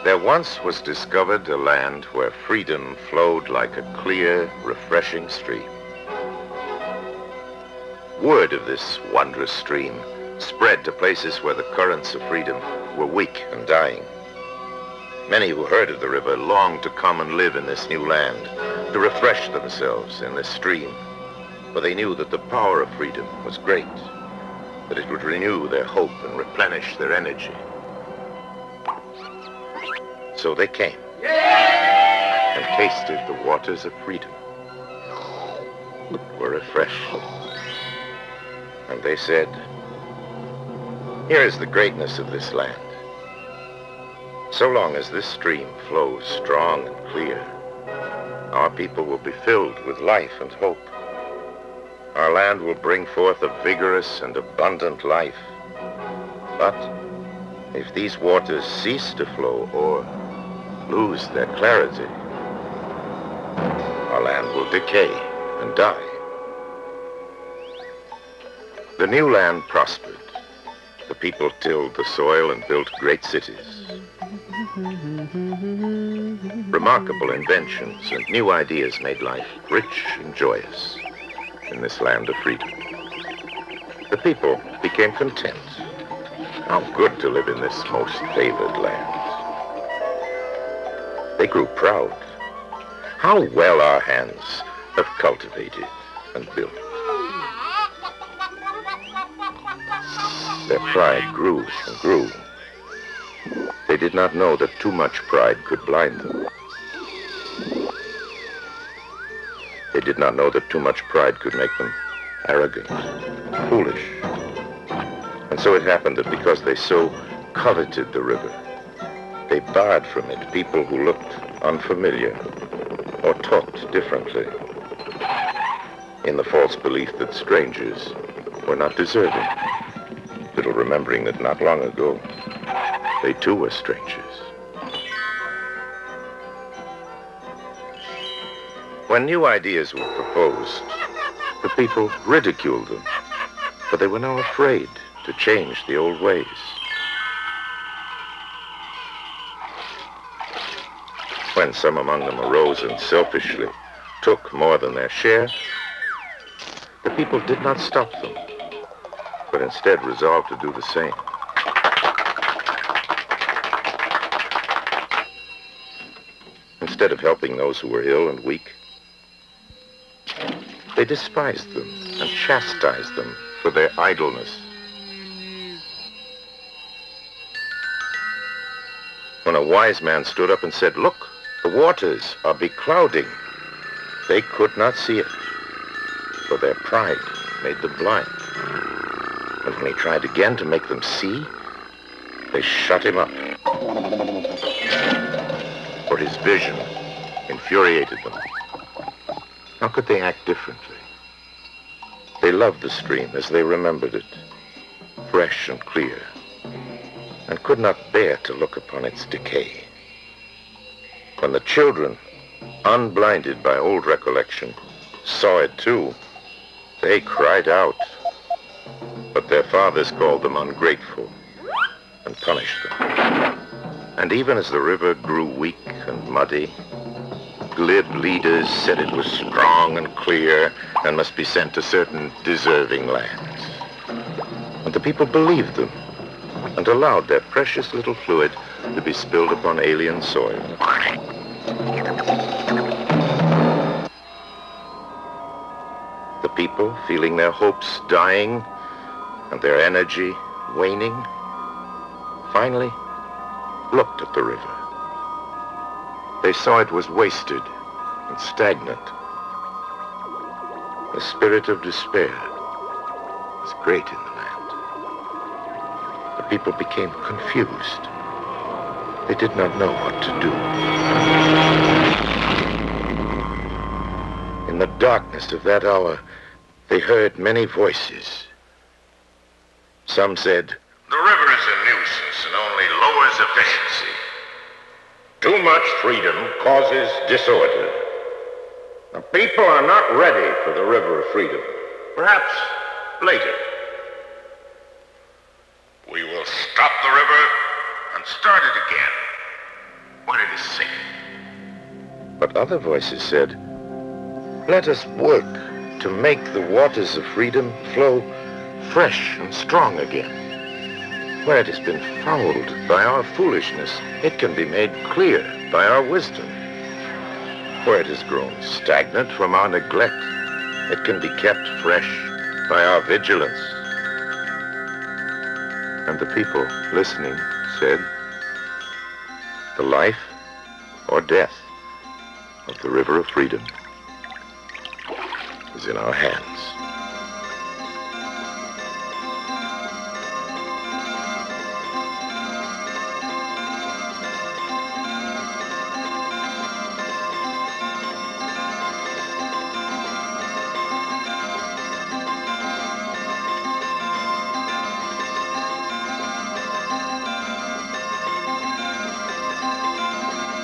There once was discovered a land where freedom flowed like a clear, refreshing stream. Word of this wondrous stream spread to places where the currents of freedom were weak and dying. Many who heard of the river longed to come and live in this new land, to refresh themselves in this stream, for they knew that the power of freedom was great, that it would renew their hope and replenish their energy. So they came and tasted the waters of freedom, were refreshed, and they said, "Here is the greatness of this land. So long as this stream flows strong and clear, our people will be filled with life and hope. Our land will bring forth a vigorous and abundant life. But if these waters cease to flow or lose their clarity, our land will decay and die." The new land prospered. The people tilled the soil and built great cities. Remarkable inventions and new ideas made life rich and joyous in this land of freedom. The people became content. How good to live in this most favored land. They grew proud. How well our hands have cultivated and built. Their pride grew and grew. They did not know that too much pride could blind them. They did not know that too much pride could make them arrogant, foolish. And so it happened that because they so coveted the river, they barred from it people who looked unfamiliar or talked differently, in the false belief that strangers were not deserving, little remembering that not long ago, they too were strangers. When new ideas were proposed, the people ridiculed them, but they were now afraid to change the old ways. When some among them arose and selfishly took more than their share, the people did not stop them, but instead resolved to do the same. Instead of helping those who were ill and weak, they despised them and chastised them for their idleness. When a wise man stood up and said, "Look, the waters are beclouding," they could not see it, for their pride made them blind. And when he tried again to make them see, they shut him up, for his vision infuriated them. How could they act differently? They loved the stream as they remembered it, fresh and clear, and could not bear to look upon its decay. When the children, unblinded by old recollection, saw it too, they cried out, but their fathers called them ungrateful and punished them. And even as the river grew weak and muddy, glib leaders said it was strong and clear and must be sent to certain deserving lands. And the people believed them and allowed their precious little fluid to be spilled upon alien soil. The people, feeling their hopes dying and their energy waning, finally looked at the river. They saw it was wasted and stagnant. The spirit of despair was great in the land. The people became confused. They did not know what to do. In the darkness of that hour, they heard many voices. Some said, "The river is a nuisance and only lowers efficiency. Too much freedom causes disorder. The people are not ready for the river of freedom. Perhaps later. We will stop the river and start it again. when it is safe. But other voices said, let us work to make the waters of freedom flow fresh and strong again. Where it has been fouled by our foolishness, it can be made clear by our wisdom. Where it has grown stagnant from our neglect, it can be kept fresh by our vigilance. And the people listening said, the life or death of the river of freedom is in our hands.